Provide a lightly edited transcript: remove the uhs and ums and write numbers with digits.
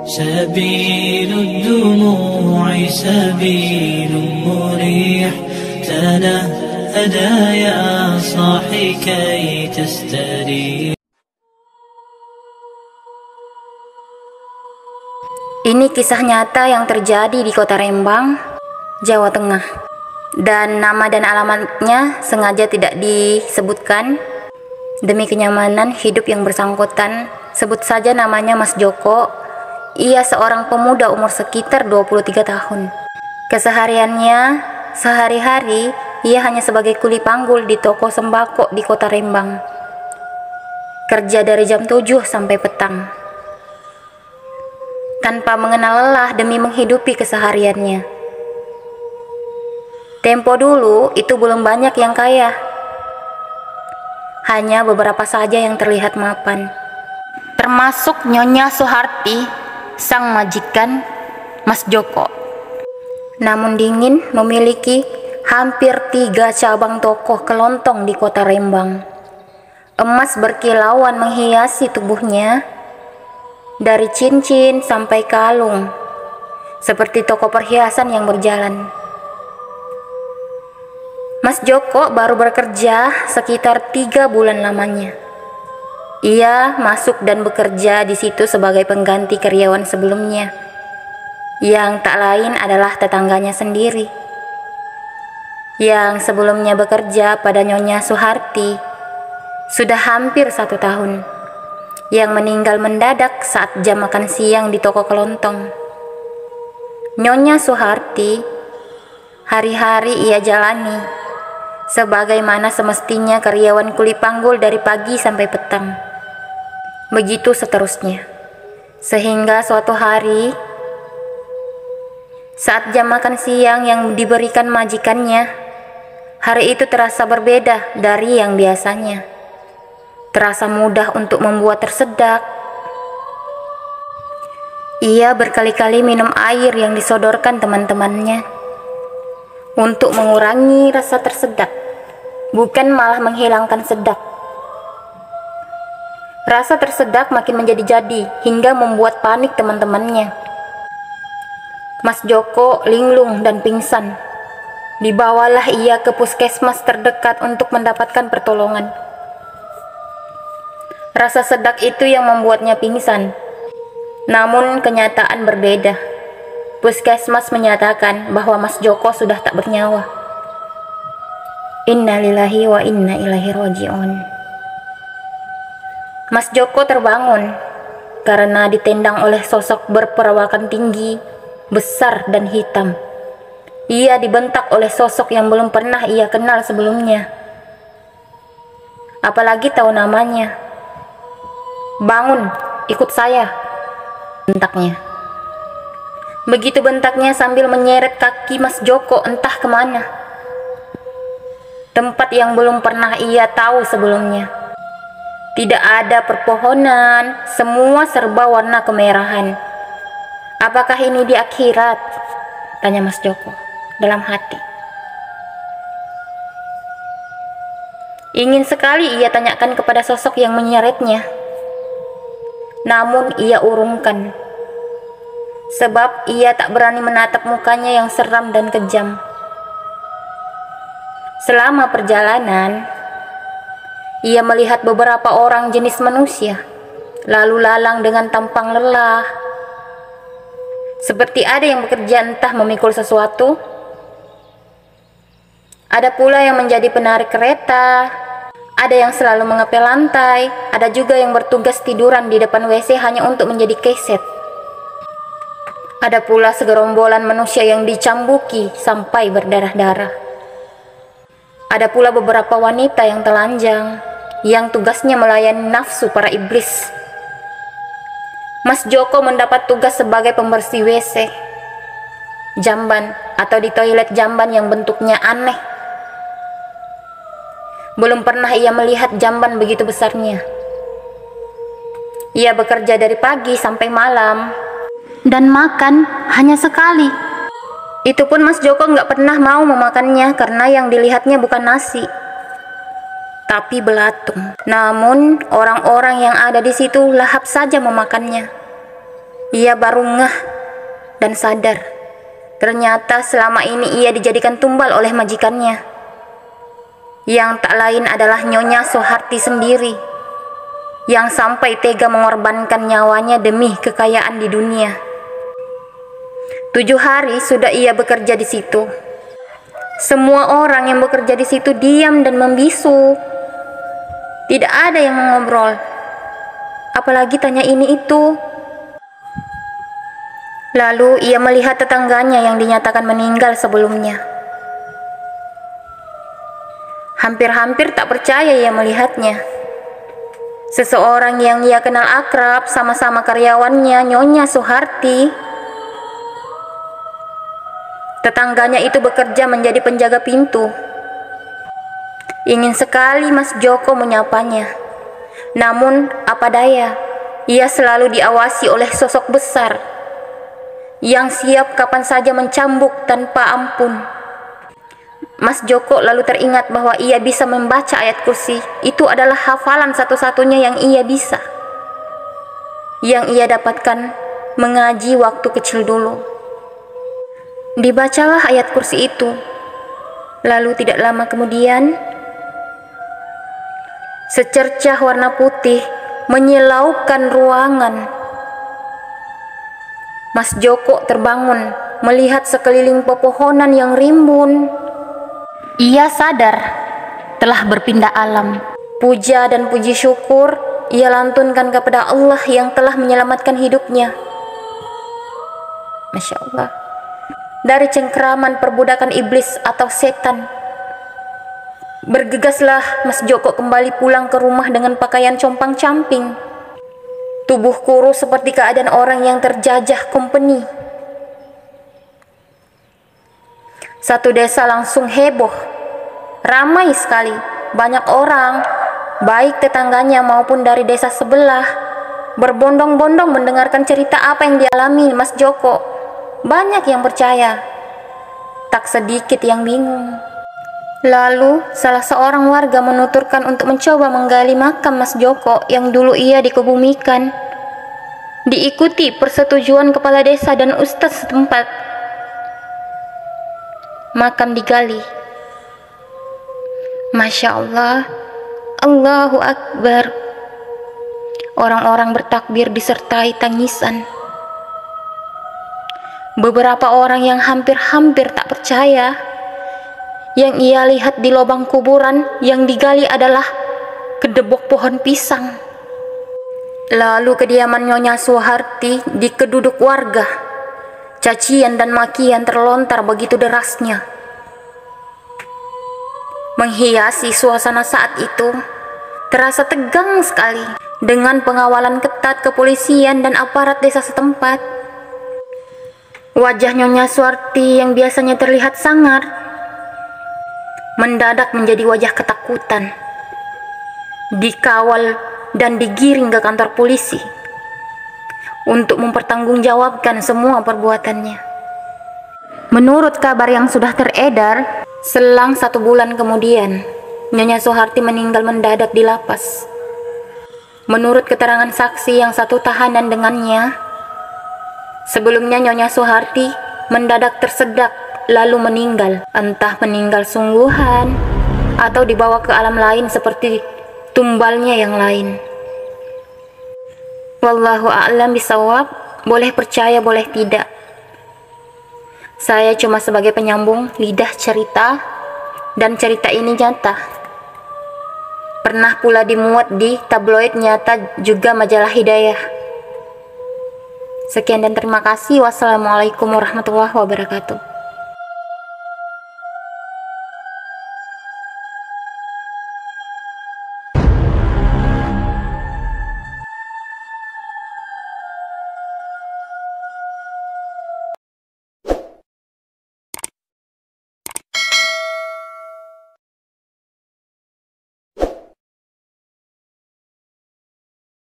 سبيل الدموع سبيل مريح تنهدى يا صاحي كي تستريح. Ini kisah nyata yang terjadi di Kota Rembang, Jawa Tengah. Dan nama dan alamatnya sengaja tidak disebutkan demi kenyamanan hidup yang bersangkutan. Sebut saja namanya Mas Joko. Ia seorang pemuda umur sekitar 23 tahun. Kesehariannya, sehari-hari, ia hanya sebagai kuli panggul di toko sembako di Kota Rembang. Kerja dari jam 7 sampai petang, tanpa mengenal lelah demi menghidupi kesehariannya. Tempo dulu itu belum banyak yang kaya, hanya beberapa saja yang terlihat mapan, termasuk Nyonya Soeharti, sang majikan Mas Joko. Namun dingin memiliki hampir 3 cabang toko kelontong di Kota Rembang. Emas berkilauan menghiasi tubuhnya, dari cincin sampai kalung, seperti toko perhiasan yang berjalan. Mas Joko baru bekerja sekitar 3 bulan lamanya. Ia masuk dan bekerja di situ sebagai pengganti karyawan sebelumnya, yang tak lain adalah tetangganya sendiri, yang sebelumnya bekerja pada Nyonya Soeharti sudah hampir 1 tahun, yang meninggal mendadak saat jam makan siang di toko kelontong. Nyonya Soeharti hari-hari ia jalani sebagaimana semestinya karyawan kuli panggul dari pagi sampai petang. Begitu seterusnya, sehingga suatu hari saat jam makan siang yang diberikan majikannya, hari itu terasa berbeda dari yang biasanya. Terasa mudah untuk membuat tersedak. Ia berkali-kali minum air yang disodorkan teman-temannya untuk mengurangi rasa tersedak, bukan malah menghilangkan sedak. Rasa tersedak makin menjadi-jadi hingga membuat panik teman-temannya. Mas Joko linglung dan pingsan. Dibawalah ia ke puskesmas terdekat untuk mendapatkan pertolongan. Rasa sedak itu yang membuatnya pingsan. Namun kenyataan berbeda. Puskesmas menyatakan bahwa Mas Joko sudah tak bernyawa. Innalillahi wa inna ilaihi raji'un. Mas Joko terbangun karena ditendang oleh sosok berperawakan tinggi, besar dan hitam. Ia dibentak oleh sosok yang belum pernah ia kenal sebelumnya, apalagi tahu namanya. "Bangun, ikut saya," bentaknya. Begitu bentaknya sambil menyeret kaki Mas Joko entah kemana, tempat yang belum pernah ia tahu sebelumnya. Tidak ada perpohonan, semua serba warna kemerahan. "Apakah ini di akhirat?" tanya Mas Joko dalam hati. Ingin sekali ia tanyakan kepada sosok yang menyeretnya, namun ia urungkan, sebab ia tak berani menatap mukanya yang seram dan kejam. Selama perjalanan, ia melihat beberapa orang jenis manusia lalu lalang dengan tampang lelah, seperti ada yang bekerja entah memikul sesuatu. Ada pula yang menjadi penarik kereta, ada yang selalu mengepel lantai, ada juga yang bertugas tiduran di depan WC hanya untuk menjadi keset. Ada pula segerombolan manusia yang dicambuki sampai berdarah-darah. Ada pula beberapa wanita yang telanjang, yang tugasnya melayani nafsu para iblis. Mas Joko mendapat tugas sebagai pembersih WC, jamban atau di toilet jamban yang bentuknya aneh. Belum pernah ia melihat jamban begitu besarnya. Ia bekerja dari pagi sampai malam, dan makan hanya sekali. Itu pun Mas Joko nggak pernah mau memakannya karena yang dilihatnya bukan nasi, tapi belatung. Namun orang-orang yang ada di situ lahap saja memakannya. Ia baru ngeh dan sadar. Ternyata selama ini ia dijadikan tumbal oleh majikannya, yang tak lain adalah Nyonya Soeharti sendiri, yang sampai tega mengorbankan nyawanya demi kekayaan di dunia. 7 hari sudah ia bekerja di situ. Semua orang yang bekerja di situ diam dan membisu. Tidak ada yang mengobrol, apalagi tanya ini itu. Lalu ia melihat tetangganya yang dinyatakan meninggal sebelumnya. Hampir-hampir tak percaya ia melihatnya. Seseorang yang ia kenal akrab, sama-sama karyawannya Nyonya Soeharti. Tetangganya itu bekerja menjadi penjaga pintu. Ingin sekali Mas Joko menyapanya. Namun apa daya, ia selalu diawasi oleh sosok besar yang siap kapan saja mencambuk tanpa ampun. Mas Joko lalu teringat bahwa ia bisa membaca ayat kursi. Itu adalah hafalan satu-satunya yang ia bisa, yang ia dapatkan mengaji waktu kecil dulu. Dibacalah ayat kursi itu. Lalu tidak lama kemudian, secercah warna putih menyilaukan ruangan. Mas Joko terbangun melihat sekeliling pepohonan yang rimbun. Ia sadar telah berpindah alam. Puja dan puji syukur ia lantunkan kepada Allah yang telah menyelamatkan hidupnya. Masya Allah. Dari cengkraman perbudakan iblis atau setan. Bergegaslah Mas Joko kembali pulang ke rumah dengan pakaian compang-camping. Tubuh kurus seperti keadaan orang yang terjajah kompeni. Satu desa langsung heboh. Ramai sekali. Banyak orang, baik tetangganya maupun dari desa sebelah, berbondong-bondong mendengarkan cerita apa yang dialami Mas Joko. Banyak yang percaya, tak sedikit yang bingung. Lalu salah seorang warga menuturkan untuk mencoba menggali makam Mas Joko yang dulu ia dikebumikan. Diikuti persetujuan kepala desa dan ustaz setempat. Makam digali. Masya Allah, Allahu Akbar. Orang-orang bertakbir disertai tangisan. Beberapa orang yang hampir-hampir tak percaya, yang ia lihat di lubang kuburan yang digali adalah kedebok pohon pisang. Lalu kediaman Nyonya Soeharti dikeduduk warga. Cacian dan makian terlontar begitu derasnya. Menghiasi suasana saat itu, terasa tegang sekali dengan pengawalan ketat kepolisian dan aparat desa setempat. Wajah Nyonya Soeharti yang biasanya terlihat sangar, mendadak menjadi wajah ketakutan. Dikawal dan digiring ke kantor polisi untuk mempertanggungjawabkan semua perbuatannya. Menurut kabar yang sudah teredar, selang 1 bulan kemudian, Nyonya Soeharti meninggal mendadak di lapas. Menurut keterangan saksi yang satu tahanan dengannya, sebelumnya Nyonya Soeharti mendadak tersedak lalu meninggal. Entah meninggal sungguhan atau dibawa ke alam lain seperti tumbalnya yang lain. Wallahu a'lam bishawab. Boleh percaya, boleh tidak. Saya cuma sebagai penyambung lidah cerita, dan cerita ini nyata. Pernah pula dimuat di tabloid nyata juga majalah Hidayah. Sekian dan terima kasih. Wassalamualaikum warahmatullahi wabarakatuh.